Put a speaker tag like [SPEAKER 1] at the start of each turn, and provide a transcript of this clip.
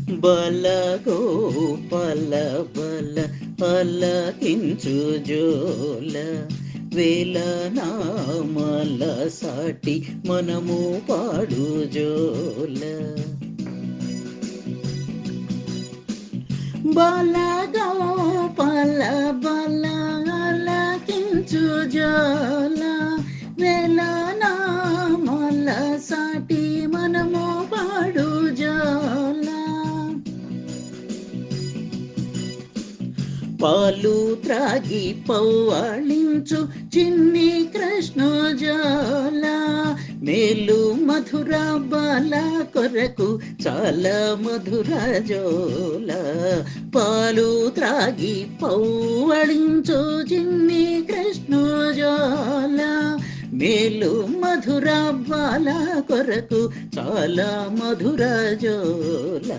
[SPEAKER 1] బల గోపాల బల పలకించు జోల వేల నామల సాటి మనము పాడు జోల బల గోపాల బల పలకించు జోల వేల నామల సాటి మనము పాడు జోల పాలు త్రాగి పౌవాళించు చిన్ని కృష్ణజాల మేలు మధుర బాల కొరకు చాలా మధుర జోల పాలు త్రాగి పౌవాళించు చిన్ని కృష్ణజాల మేలు మధుర బాల కొరకు చాలా మధుర జోల